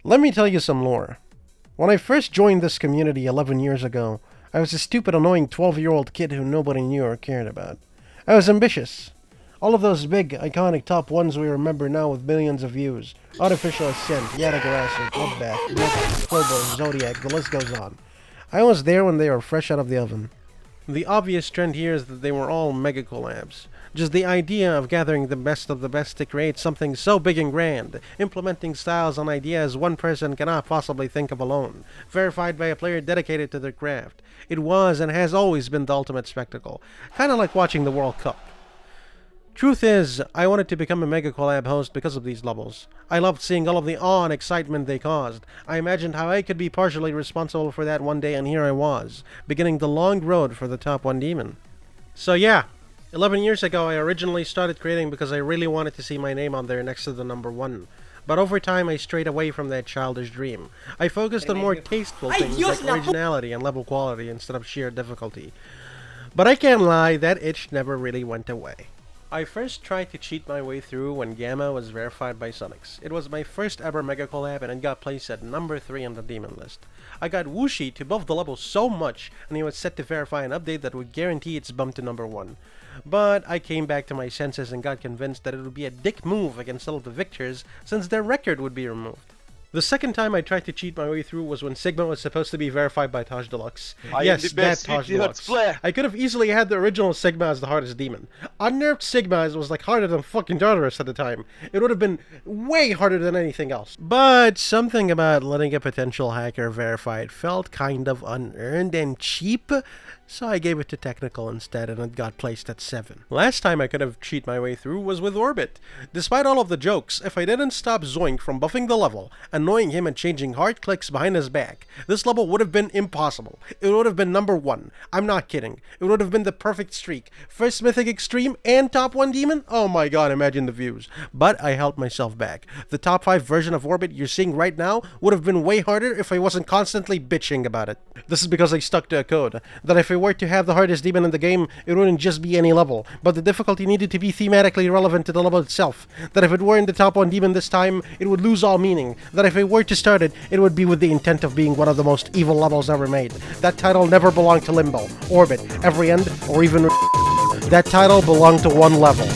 Let me tell you some lore. When I first joined this community 11 years ago, I was a stupid, annoying 12-year-old kid who nobody knew or cared about. I was ambitious. All of those big, iconic top ones we remember now with millions of views. Artificial Ascent, Yadagarasa, Bloodbath, Mythic, Phobos, Zodiac, the list goes on. I was there when they were fresh out of the oven. The obvious trend here is that they were all mega collabs. Just the idea of gathering the best of the best to create something so big and grand, implementing styles and ideas one person cannot possibly think of alone, verified by a player dedicated to their craft. It was and has always been the ultimate spectacle, kinda like watching the World Cup. Truth is, I wanted to become a Mega Collab host because of these levels. I loved seeing all of the awe and excitement they caused. I imagined how I could be partially responsible for that one day, and here I was, beginning the long road for the top 1 demon. So yeah, 11 years ago I originally started creating because I really wanted to see my name on there next to the number 1. But over time I strayed away from that childish dream. I focused on more tasteful things like originality and level quality instead of sheer difficulty. But I can't lie, that itch never really went away. I first tried to cheat my way through when Gamma was verified by Sonics. It was my first ever Mega Collab and it got placed at number 3 on the demon list. I got Wushi to buff the level so much and he was set to verify an update that would guarantee its bump to number 1. But I came back to my senses and got convinced that it would be a dick move against all of the victors since their record would be removed. The second time I tried to cheat my way through was when Sigma was supposed to be verified by Taj Deluxe. Yes, that Taj Deluxe. I could have easily had the original Sigma as the hardest demon. Unnerfed Sigma was like harder than fucking Tartarus at the time. It would have been way harder than anything else. But something about letting a potential hacker verify it felt kind of unearned and cheap, so I gave it to Technical instead and it got placed at 7. Last time I could have cheated my way through was with Orbit. Despite all of the jokes, if I didn't stop Zoink from buffing the level, annoying him and changing hard clicks behind his back, this level would have been impossible. It would have been number 1. I'm not kidding. It would have been the perfect streak. First Mythic Extreme and top 1 demon? Oh my god, imagine the views. But I held myself back. The top 5 version of Orbit you're seeing right now would have been way harder if I wasn't constantly bitching about it. This is because I stuck to a code, that if I were to have the hardest demon in the game, it wouldn't just be any level, but the difficulty needed to be thematically relevant to the level itself. That if it were in the top 1 demon this time, it would lose all meaning. That if I were to start it, it would be with the intent of being one of the most evil levels ever made. That title never belonged to Limbo, Orbit, Every End, or even that title belonged to one level.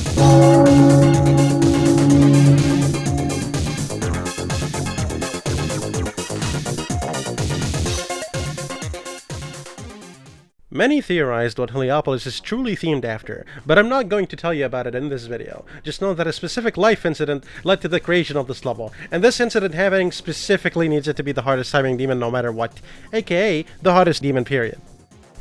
Many theorized what Heliopolis is truly themed after, but I'm not going to tell you about it in this video. Just know that a specific life incident led to the creation of this level, and this incident happening specifically needs it to be the hardest timing demon no matter what, aka the hardest demon period.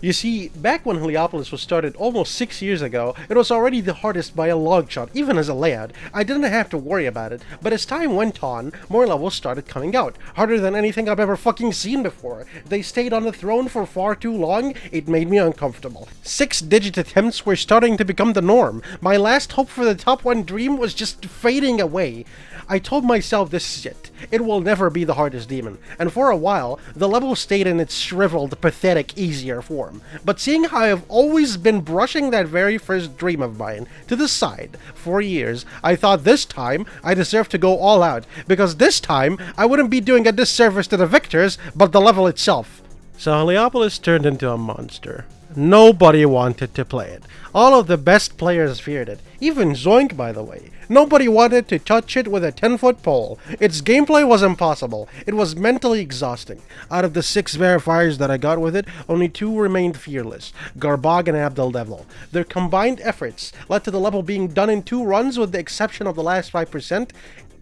You see, back when Heliopolis was started almost 6 years ago, it was already the hardest by a long shot, even as a layout. I didn't have to worry about it, but as time went on, more levels started coming out. Harder than anything I've ever fucking seen before. They stayed on the throne for far too long, it made me uncomfortable. 6-digit attempts were starting to become the norm. My last hope for the top 1 dream was just fading away. I told myself this is it. It will never be the hardest demon. And for a while, the level stayed in its shriveled, pathetic, easier form. But seeing how I've always been brushing that very first dream of mine to the side for years, I thought this time I deserved to go all out, because this time I wouldn't be doing a disservice to the victors, but the level itself. So Heliopolis turned into a monster. Nobody wanted to play it. All of the best players feared it. Even Zoink, by the way. Nobody wanted to touch it with a 10-foot pole. Its gameplay was impossible. It was mentally exhausting. Out of the 6 verifiers that I got with it, only 2 remained fearless, Garbog and Abdel Devil. Their combined efforts led to the level being done in 2 runs with the exception of the last 5%,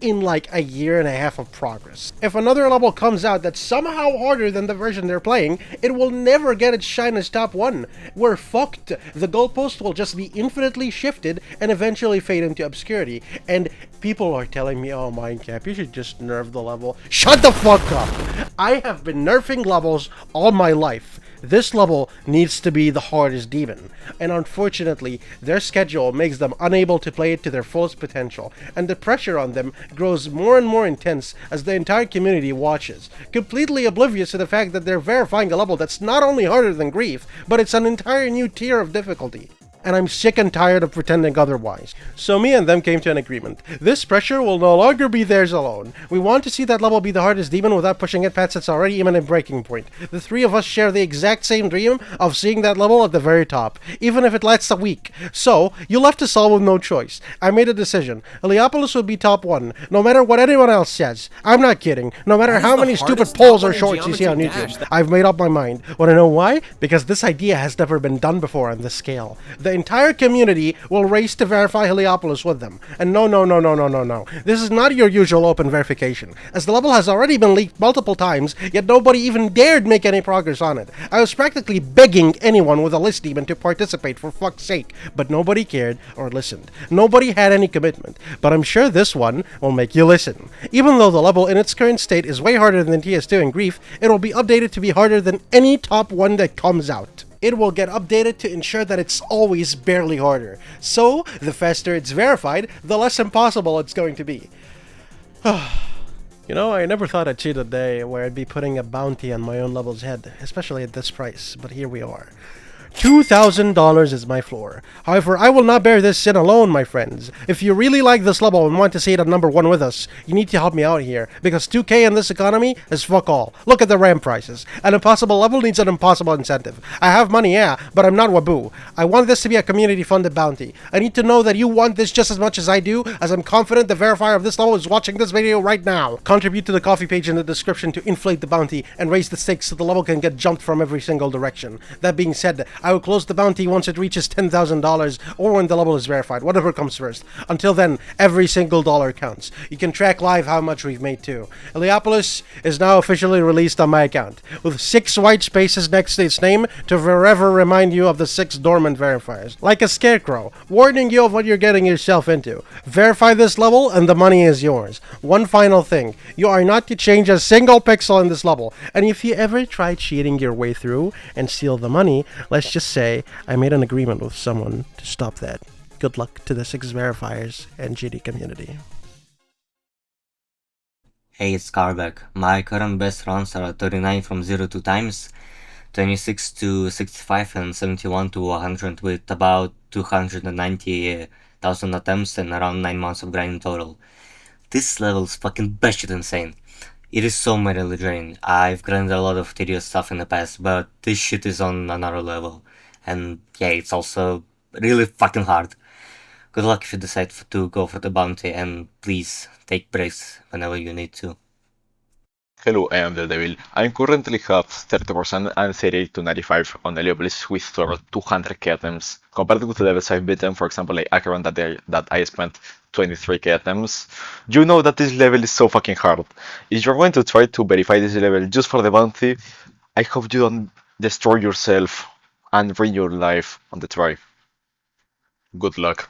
in like a year and a half of progress. If another level comes out that's somehow harder than the version they're playing, it will never get its shine as top 1. We're fucked. The goalpost will just be infinitely shifted and eventually fade into obscurity. And people are telling me, oh Mindcap, you should just nerf the level. Shut the fuck up! I have been nerfing levels all my life. This level needs to be the hardest demon, and unfortunately, their schedule makes them unable to play it to their fullest potential, and the pressure on them grows more and more intense as the entire community watches, completely oblivious to the fact that they're verifying a level that's not only harder than Grief, but it's an entire new tier of difficulty. and I'm sick and tired of pretending otherwise. So me and them came to an agreement. This pressure will no longer be theirs alone. We want to see that level be the hardest demon without pushing it past its already imminent breaking point. The three of us share the exact same dream of seeing that level at the very top, even if it lasts a week. So, you left us all with no choice. I made a decision. Heliopolis would be top 1, no matter what anyone else says. I'm not kidding. No matter how many stupid polls or shorts you see on YouTube. I've made up my mind. Want to know why? Because this idea has never been done before on this scale. The entire community will race to verify Heliopolis with them. And no. This is not your usual open verification, as the level has already been leaked multiple times, yet nobody even dared make any progress on it. I was practically begging anyone with a list demon to participate for fuck's sake, but nobody cared or listened. Nobody had any commitment, but I'm sure this one will make you listen. Even though the level in its current state is way harder than TS2 and Grief, it will be updated to be harder than any top 1 that comes out. It will get updated to ensure that it's always barely harder. So, the faster it's verified, the less impossible it's going to be. You know, I never thought I'd see the day where I'd be putting a bounty on my own level's head, especially at this price, but here we are. $2,000 is my floor. However, I will not bear this sin alone, my friends. If you really like this level and want to see it at number 1 with us, you need to help me out here, because 2K in this economy is fuck all. Look at the RAM prices. An impossible level needs an impossible incentive. I have money, yeah, but I'm not Waboo. I want this to be a community-funded bounty. I need to know that you want this just as much as I do, as I'm confident the verifier of this level is watching this video right now. Contribute to the coffee page in the description to inflate the bounty and raise the stakes so the level can get jumped from every single direction. That being said, I will close the bounty once it reaches $10,000 or when the level is verified, whatever comes first. Until then, every single dollar counts. You can track live how much we've made too. Heliopolis is now officially released on my account, with 6 white spaces next to its name to forever remind you of the 6 dormant verifiers. Like a scarecrow, warning you of what you're getting yourself into. Verify this level and the money is yours. One final thing, you are not to change a single pixel in this level, and if you ever try cheating your way through and steal the money, let's just say I made an agreement with someone to stop that. Good luck to the 6 verifiers and GD community. Hey, it's Carback. My current best runs are 39 from 0 to times, 26 to 65 and 71 to 100 with about 290,000 attempts and around 9 months of grinding total. This level's fucking batshit insane. It is so mentally draining. I've grinded a lot of tedious stuff in the past, but this shit is on another level. And yeah, it's also really fucking hard. Good luck if you decide to go for the bounty, and please take breaks whenever you need to. Hello, I am the Devil. I currently have 30% and 38 to 95 on Heliopolis with over 200k items. Compared with the levels I've beaten, for example like Acheron that I spent 23k items, you know that this level is so fucking hard. If you're going to try to verify this level just for the bounty, I hope you don't destroy yourself and ruin your life on the try. Good luck.